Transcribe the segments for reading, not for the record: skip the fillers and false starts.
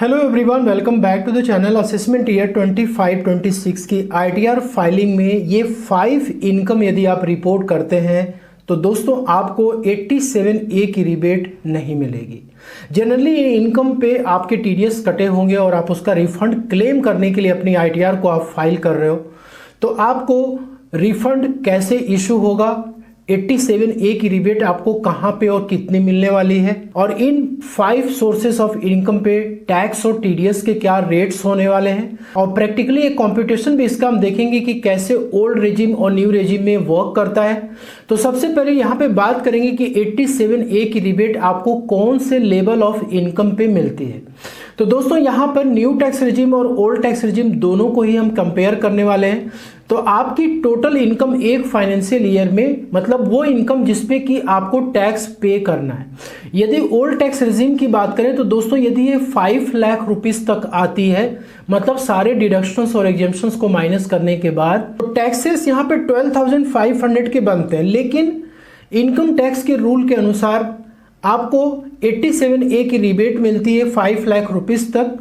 Hello everyone, welcome back to the channel. Assessment year 25-26 की ITR filing में ये 5 income यदि आप रिपोर्ट करते हैं तो दोस्तों आपको 87A की रिबेट नहीं मिलेगी। जनरली ये इनकम पे आपके टीडीएस कटे होंगे और आप उसका रिफंड क्लेम करने के लिए अपनी आईटीआर को आप फाइल कर रहे हो, तो आपको रिफंड कैसे इशू होगा, 87A की रिबेट आपको कहां पे और कितनी मिलने वाली है, और इन 5 सोर्सेस ऑफ इनकम पे टैक्स और टीडीएस के क्या रेट्स होने वाले हैं, और प्रैक्टिकली एक कंप्यूटेशन भी इसका हम देखेंगे कि कैसे ओल्ड रेजिम और न्यू रेजिम में वर्क करता है। तो सबसे पहले यहाँ पे बात करेंगे कि 87A की रिबेट आपको कौन से लेवल ऑफ इनकम पे मिलती है। तो दोस्तों यहाँ पर न्यू टैक्स रेजिम और ओल्ड टैक्स रेजिम दोनों को ही हम कंपेयर करने वाले हैं। तो आपकी टोटल इनकम एक फाइनेंशियल ईयर में, मतलब वो इनकम जिसपे कि आपको टैक्स पे करना है। यदि ओल्ड टैक्स रेजिम की बात करें तो दोस्तों यदि ये 5 लाख रुपीस तक आती है, मतलब सारे डिडक्शंस और एग्जेम्पशंस को माइनस करने के बाद, तो टैक्सेस यहाँ पे 12,500 के बनते हैं। लेकिन इनकम टैक्स के रूल के अनुसार आपको 87A की रिबेट मिलती है 5 लाख रुपीस तक।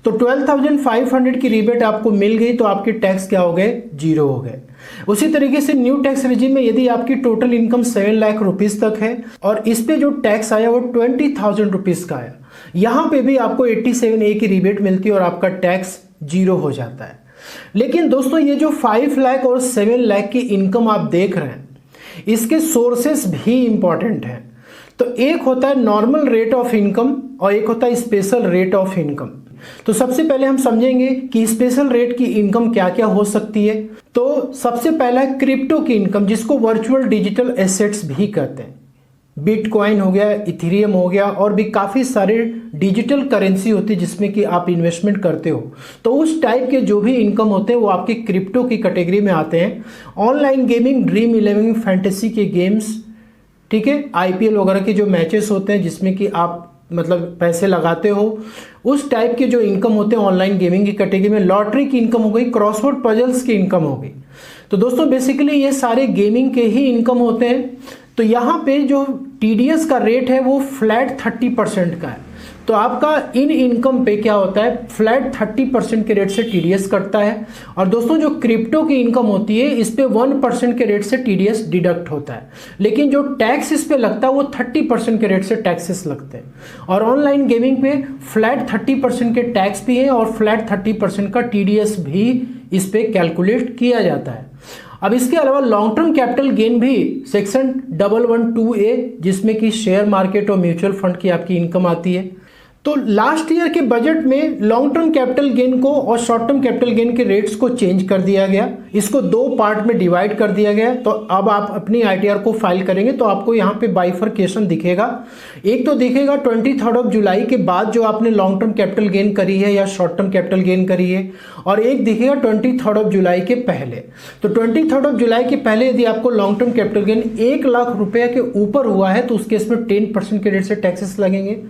तो 12,500 की रिबेट आपको मिल गई तो आपके टैक्स क्या हो गए, 0 हो गए। उसी तरीके से न्यू टैक्स रेजिम में यदि आपकी टोटल इनकम 7 लाख रुपीस तक है और इस पे जो टैक्स आया वो 20,000 रुपीस का आया, यहां पे भी आपको 87A की रिबेट मिलती है और आपका टैक्स 0 हो जाता है। लेकिन दोस्तों ये जो 5 लाख और 7 लाख की इनकम आप देख रहे हैं, इसके सोर्सेस भी इंपॉर्टेंट हैं। तो एक होता है नॉर्मल रेट ऑफ इनकम और एक होता है स्पेशल रेट ऑफ इनकम। तो सबसे पहले हम समझेंगे कि स्पेशल रेट की इनकम क्या क्या हो सकती है। तो सबसे पहला है क्रिप्टो की इनकम, जिसको वर्चुअल डिजिटल एसेट्स भी कहते हैं। बिटकॉइन हो गया, इथेरियम हो गया, और भी काफ़ी सारे डिजिटल करेंसी होती है जिसमें कि आप इन्वेस्टमेंट करते हो। तो उस टाइप के जो भी इनकम होते हैं वो आपके क्रिप्टो की कैटेगरी में आते हैं। ऑनलाइन गेमिंग, ड्रीम 11 फैंटेसी के गेम्स, ठीक है, आईपीएल वगैरह के जो मैचेस होते हैं जिसमें कि आप मतलब पैसे लगाते हो, उस टाइप के जो इनकम होते हैं ऑनलाइन गेमिंग की कैटेगरी में। लॉटरी की इनकम हो गई, क्रॉसवर्ड पजल्स की इनकम हो गई। तो दोस्तों बेसिकली ये सारे गेमिंग के ही इनकम होते हैं। तो यहाँ पे जो टीडीएस का रेट है वो फ्लैट 30% का है। तो आपका इन इनकम पे क्या होता है, फ्लैट 30% के रेट से टीडीएस कटता है। और दोस्तों जो क्रिप्टो की इनकम होती है इस पे 1% के रेट से टीडीएस डिडक्ट होता है, लेकिन जो टैक्स इस पे लगता है वो 30% के रेट से टैक्सेस लगते हैं। और ऑनलाइन गेमिंग पे फ्लैट 30% के टैक्स भी है और फ्लैट 30% का टीडीएस भी इस पे कैलकुलेट किया जाता है। अब इसके अलावा लॉन्ग टर्म कैपिटल गेन भी सेक्शन 112A, जिसमें कि शेयर मार्केट और म्यूचुअल फंड की आपकी इनकम आती है। तो लास्ट ईयर के बजट में लॉन्ग टर्म कैपिटल गेन को और शॉर्ट टर्म कैपिटल गेन के रेट्स को चेंज कर दिया गया, इसको 2 पार्ट में डिवाइड कर दिया गया। तो अब आप अपनी आईटीआर को फाइल करेंगे तो आपको यहाँ पे बाइफरकेशन दिखेगा। एक तो दिखेगा 23 जुलाई के बाद जो आपने लॉन्ग टर्म कैपिटल गेन करी है या शॉर्ट टर्म कैपिटल गेन करी है, और एक दिखेगा 23 जुलाई के पहले। तो 23 जुलाई के पहले यदि आपको long term capital gain 1 lakh रुपये के ऊपर हुआ है तो उस केस में 10% के रेट से टैक्सेस लगेंगे।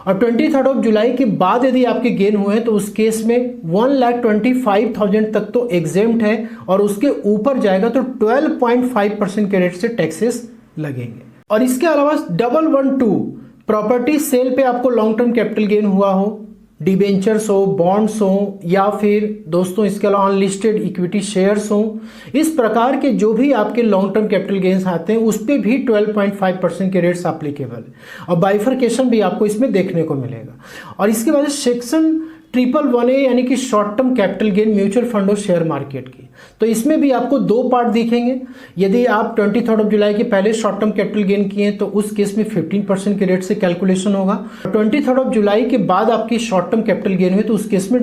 और 23 जुलाई के बाद यदि आपके गेन हुए हैं तो उस केस में 1,25,000 तक तो एग्जेम्प्ट है, और उसके ऊपर जाएगा तो 12.5% के रेट से टैक्सेस लगेंगे। और इसके अलावा 112 प्रॉपर्टी सेल पे आपको लॉन्ग टर्म कैपिटल गेन हुआ हो, डिबेंचर्स हो, बॉन्ड्स हो, या फिर दोस्तों इसके अलावा अनलिस्टेड इक्विटी शेयर्स हो, इस प्रकार के जो भी आपके लॉन्ग टर्म कैपिटल गेन्स आते हैं उस पर भी 12.5% के रेट्स एप्लीकेबल है। और बाइफरकेशन भी आपको इसमें देखने को मिलेगा। और इसके बाद सेक्शन 111A यानी कि short term capital gain mutual fund और शेयर मार्केट की, तो इसमें भी आपको 2 पार्ट दिखेंगे। यदि आप 23 जुलाई के पहले शॉर्ट टर्म कैपिटल गेन किए तो उस केस में 15% के रेट से कैलकुलेशन होगा। 23 जुलाई के बाद आपकी शॉर्ट टर्म कैपिटल गेन हुए तो उस केस में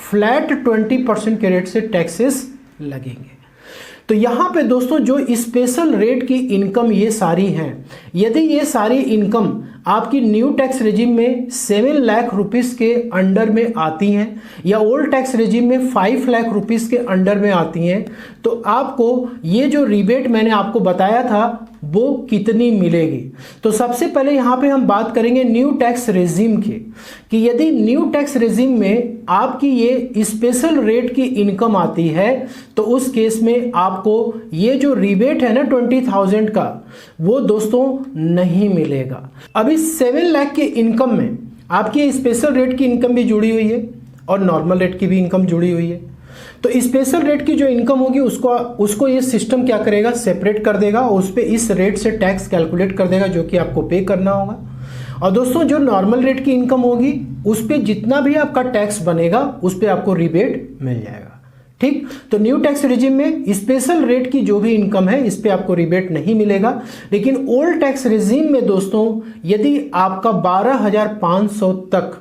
फ्लैट 20% के रेट से टैक्सेस लगेंगे। तो यहाँ पे दोस्तों जो स्पेशल रेट की इनकम ये सारी हैं, यदि ये सारी इनकम आपकी न्यू टैक्स रेजिम में 7 लाख रुपीस के अंडर में आती हैं या ओल्ड टैक्स रेजिम में 5 लाख रुपीस के अंडर में आती हैं, तो आपको ये जो रिबेट मैंने आपको बताया था वो कितनी मिलेगी। तो सबसे पहले यहाँ पे हम बात करेंगे न्यू टैक्स रेजिम की, कि यदि न्यू टैक्स रेजिम में आपकी ये स्पेशल रेट की इनकम आती है तो उस केस में आपको ये जो रिबेट है ना 20,000 का, वो दोस्तों नहीं मिलेगा। अभी 7 लाख की इनकम में आपकी स्पेशल रेट की इनकम भी जुड़ी हुई है और नॉर्मल रेट की भी इनकम जुड़ी हुई है। तो स्पेशल रेट की जो इनकम होगी उसको ये सिस्टम क्या करेगा, सेपरेट कर देगा और उस पर इस रेट से टैक्स कैलकुलेट कर देगा जो कि आपको पे करना होगा। और दोस्तों जो नॉर्मल रेट की इनकम होगी उस पर जितना भी आपका टैक्स बनेगा उस पर आपको रिबेट मिल जाएगा। ठीक, तो न्यू टैक्स रिजिम में स्पेशल रेट की जो भी इनकम है इस पे आपको रिबेट नहीं मिलेगा। लेकिन ओल्ड टैक्स रिजिम में दोस्तों यदि आपका 12,500 तक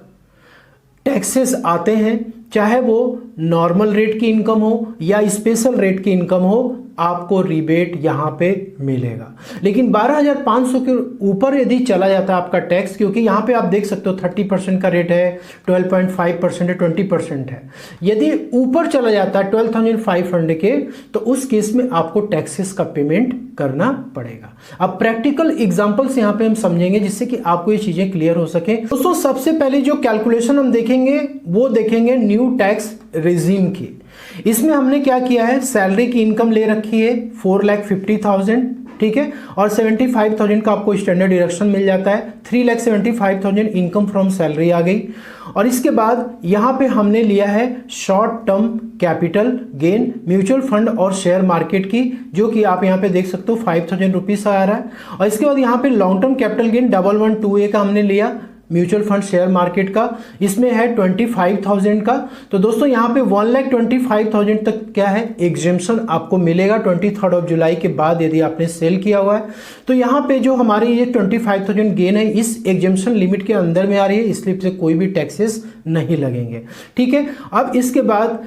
टैक्सेस आते हैं, चाहे वो नॉर्मल रेट की इनकम हो या स्पेशल रेट की इनकम हो, आपको रिबेट यहाँ पे मिलेगा। लेकिन 12,500 के ऊपर यदि चला जाता है आपका टैक्स, क्योंकि यहाँ पे आप देख सकते हो 30% का रेट है, 12.5% है, 20% है। यदि ऊपर चला जाता है 12,500 के, तो उस केस में आपको टैक्सेस का पेमेंट करना पड़ेगा। अब प्रैक्टिकल एग्जांपल्स यहाँ पे हम समझेंगे जिससे कि आपको ये चीजें क्लियर हो सके। दोस्तों सबसे पहले जो कैलकुलेशन हम देखेंगे वो देखेंगे न्यू टैक्स रिजीम की। इसमें हमने क्या किया है, सैलरी की इनकम ले रखी है 4,50,000, ठीक है, और 75,000 का आपको स्टैंडर्ड डिडक्शन मिल जाता है। 3,75,000 इनकम फ्रॉम सैलरी आ गई। और इसके बाद यहाँ पे हमने लिया है short term capital gain mutual fund और शेयर मार्केट की, जो कि आप यहाँ पे देख सकते हो 5,000 रुपीज आ रहा है। और इसके बाद यहाँ पे long term capital gain 1112A का हमने लिया, म्यूचुअल फंड शेयर मार्केट का, इसमें है 25,000 का। तो दोस्तों यहाँ पे 1,25,000 तक क्या है एग्जेम्पशन आपको मिलेगा 23 जुलाई के बाद यदि आपने सेल किया हुआ है। तो यहाँ पे जो हमारी ये 25,000 गेन है इस एग्जेम्पशन लिमिट के अंदर में आ रही है, इसलिए से कोई भी टैक्सेस नहीं लगेंगे। ठीक है, अब इसके बाद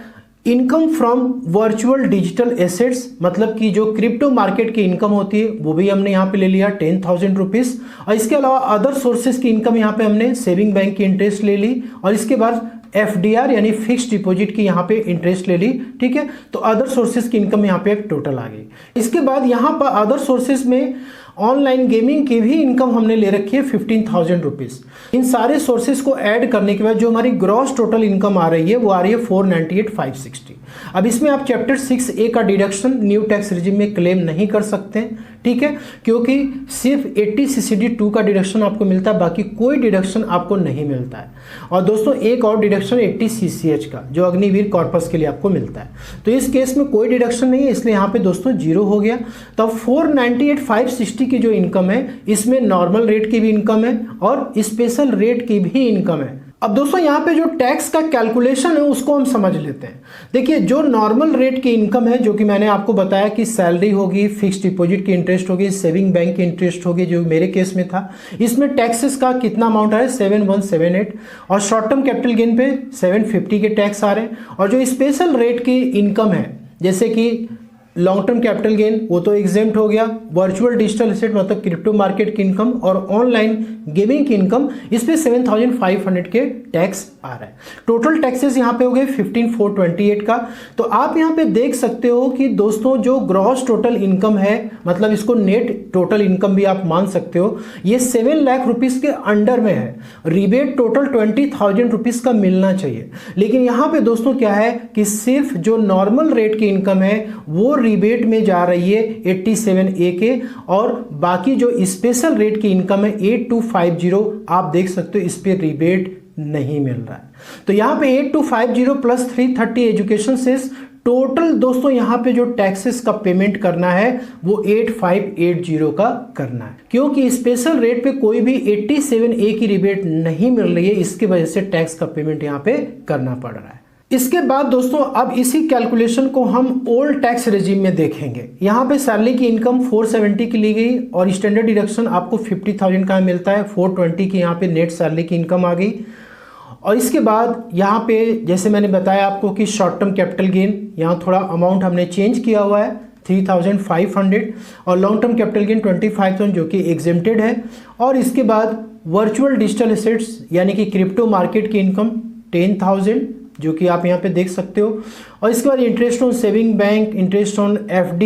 income from virtual digital assets, मतलब कि जो क्रिप्टो मार्केट की इनकम होती है वो भी हमने यहाँ पे ले लिया 10,000 रुपीज। और इसके अलावा अदर सोर्सेज की इनकम यहाँ पे हमने सेविंग बैंक की इंटरेस्ट ले ली, और इसके बाद FDR यानी फिक्स डिपॉजिट की यहाँ पे इंटरेस्ट ले ली। ठीक है, तो अदर सोर्सेज की इनकम यहाँ पे एक टोटल आ गई। इसके बाद यहाँ पर अदर सोर्सेज में ऑनलाइन गेमिंग की भी इनकम हमने ले रखी है 15,000 रुपीज। इन सारे सोर्सेज को ऐड करने के बाद जो हमारी ग्रॉस टोटल इनकम आ रही है वो आ रही है 498,560। अब इसमें आप चैप्टर 6A का डिडक्शन न्यू टैक्स रिजिम में क्लेम नहीं कर सकते हैं, ठीक है, क्योंकि सिर्फ 80 CCD 2 का डिडक्शन आपको मिलता है, बाकी कोई डिडक्शन आपको नहीं मिलता है। और दोस्तों एक और डिडक्शन 80 CCH का जो अग्निवीर कॉर्पस के लिए आपको मिलता है, तो इस केस में कोई डिडक्शन नहीं है, इसलिए यहाँ पे दोस्तों जीरो हो गया। तब 498,560 की जो इनकम है इसमें नॉर्मल रेट की भी इनकम है और स्पेशल रेट की भी इनकम है। अब दोस्तों यहाँ पे जो टैक्स का कैलकुलेशन है उसको हम समझ लेते हैं। देखिए जो नॉर्मल रेट की इनकम है, जो कि मैंने आपको बताया कि सैलरी होगी, फिक्स डिपॉजिट की इंटरेस्ट होगी, सेविंग बैंक की इंटरेस्ट होगी, जो मेरे केस में था, इसमें टैक्सेस का कितना अमाउंट आ रहा है 7178, और शॉर्ट टर्म कैपिटल गेन पे 750 के टैक्स आ रहे हैं। और जो स्पेशल रेट की इनकम है जैसे कि लॉन्ग टर्म कैपिटल गेन वो तो एग्जेम्प्ट हो गया, वर्चुअल डिजिटल एसेट मतलब क्रिप्टो मार्केट की इनकम और ऑनलाइन गेमिंग की इनकम, इस पे 7,500 के टैक्स आ रहा है। टोटल टैक्सेस यहाँ पे हो गए 15,428 का। तो आप यहाँ पे देख सकते हो कि दोस्तों जो ग्रॉस टोटल इनकम है, मतलब इसको नेट टोटल इनकम भी आप मान सकते हो, ये 7 लाख रुपीज के अंडर में है। रिबेट टोटल 20,000 रुपीज का मिलना चाहिए, लेकिन यहाँ पे दोस्तों क्या है कि सिर्फ जो नॉर्मल रेट की इनकम है वो रिबेट में जा रही है 87A के, और बाकी जो स्पेशल रेट की इनकम है 8250 आप देख सकते हो इस पे रिबेट नहीं मिल रहा है। तो यहाँ पे 8250 प्लस 330 एजुकेशन सेस, टोटल दोस्तों यहाँ पे जो टैक्सेस का पेमेंट करना है वो 8580 का करना है, क्योंकि स्पेशल रेट पे कोई भी 87A की रिबेट नहीं मिल रही है, इसकी वजह से टैक्स का पेमेंट यहाँ पे करना पड़ रहा है। इसके बाद दोस्तों अब इसी कैलकुलेशन को हम ओल्ड टैक्स रेजिम में देखेंगे। यहाँ पे सैलरी की इनकम 470 की ली गई और स्टैंडर्ड डिडक्शन आपको 50,000 का मिलता है, 420 की यहाँ पे नेट सैलरी की इनकम आ गई। और इसके बाद यहाँ पे जैसे मैंने बताया आपको कि शॉर्ट टर्म कैपिटल गेन, यहाँ थोड़ा अमाउंट हमने चेंज किया हुआ है 3,500, और लॉन्ग टर्म कैपिटल गेन 25,000 जो कि एग्जेम्प्टेड है। और इसके बाद वर्चुअल डिजिटल एसेट्स यानी कि क्रिप्टो मार्केट की इनकम 10,000 जो कि आप यहाँ पे देख सकते हो। और इसके बाद interest on saving bank, interest on FD,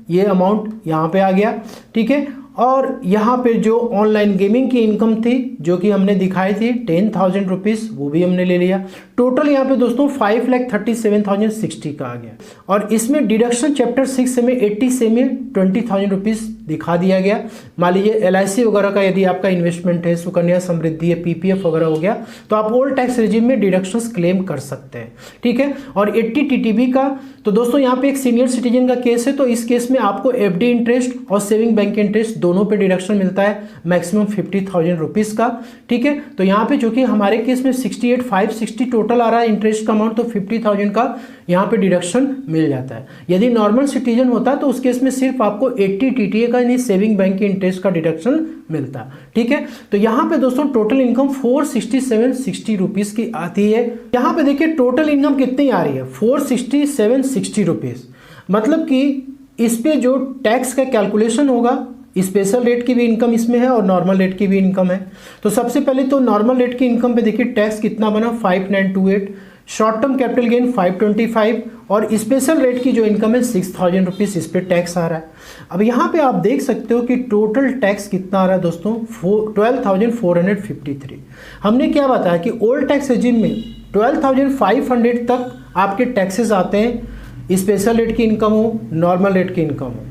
ये अमाउंट यहाँ पे आ गया, ठीक है। और यहाँ पे जो ऑनलाइन गेमिंग की इनकम थी जो कि हमने दिखाई थी 10,000 रुपीज़, वो भी हमने ले लिया। टोटल यहाँ पे दोस्तों 5,37,060 का आ गया। और इसमें डिडक्शन चैप्टर 6 में 80 से में 20,000 रुपीज़ दिखा दिया गया। मान लीजिए LIC वगैरह का यदि आपका इन्वेस्टमेंट है, सुकन्या समृद्धि है, PPF वगैरह हो गया, तो आप ओल्ड टैक्स रेजिम में डिडक्शंस क्लेम कर सकते हैं। ठीक है। और 80 TTB का, तो दोस्तों यहाँ पे एक सीनियर सिटीजन का केस है, तो इस केस में आपको FD इंटरेस्ट और सेविंग बैंक इंटरेस्ट दोनों पे डिडक्शन मिलता है, मैक्सिमम 50,000 रुपीज़ का। ठीक है। तो यहाँ पे जो कि हमारे केस में 68,560 टोटल आ रहा है इंटरेस्ट का अमाउंट, तो 50,000 का यहाँ पे डिडक्शन मिल जाता है। यदि नॉर्मल सिटीजन होता तो उस केस में सिर्फ आपको 80 TTA का यानी सेविंग बैंक के इंटरेस्ट का डिडक्शन मिलता। ठीक है। तो यहाँ पे दोस्तों टोटल इनकम 46760 रुपीज़ की आती है। यहाँ पे देखिए टोटल इनकम कितनी आ रही है, 46760 रुपीज़। मतलब कि इस पे जो टैक्स का कैलकुलेशन होगा, स्पेशल रेट की भी इनकम इसमें है और नॉर्मल रेट की भी इनकम है। तो सबसे पहले तो नॉर्मल रेट की इनकम पे देखिए टैक्स कितना बना, 5928, शॉर्ट टर्म कैपिटल गेन 525 और स्पेशल रेट की जो इनकम है 6000 रुपीज़, इस पे टैक्स आ रहा है। अब यहाँ पे आप देख सकते हो कि टोटल टैक्स कितना आ रहा है दोस्तों, 12,453। हमने क्या बताया कि ओल्ड टैक्स रेजिम में 12,500 तक आपके टैक्सेस आते हैं, स्पेशल रेट की इनकम हो, नॉर्मल रेट की इनकम हो,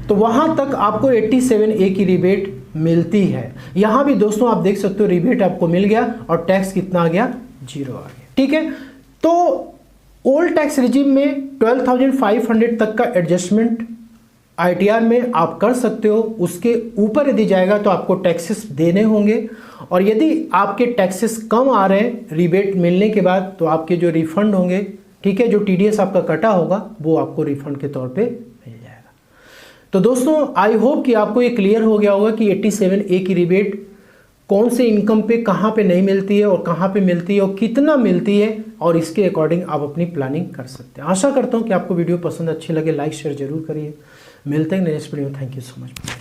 तो वहाँ तक आपको 87A की रिबेट मिलती है। यहाँ भी दोस्तों आप देख सकते हो रिबेट आपको मिल गया और टैक्स कितना आ गया, 0 आ गया। ठीक है। तो ओल्ड टैक्स रिजिम में 12,500 तक का एडजस्टमेंट ITR में आप कर सकते हो। उसके ऊपर यदि जाएगा तो आपको टैक्सेस देने होंगे, और यदि आपके टैक्सेस कम आ रहे हैं रिबेट मिलने के बाद, तो आपके जो रिफंड होंगे, ठीक है, जो TDS आपका कटा होगा वो आपको रिफंड के तौर पे मिल जाएगा। तो दोस्तों आई होप कि आपको ये क्लियर हो गया होगा कि 87A की रिबेट कौन से इनकम पे कहाँ पे नहीं मिलती है और कहाँ पे मिलती है और कितना मिलती है, और इसके अकॉर्डिंग आप अपनी प्लानिंग कर सकते हैं। आशा करता हूँ कि आपको वीडियो पसंद अच्छी लगे, लाइक शेयर जरूर करिए। मिलते हैं नेक्स्ट वीडियो में। Thank you so much.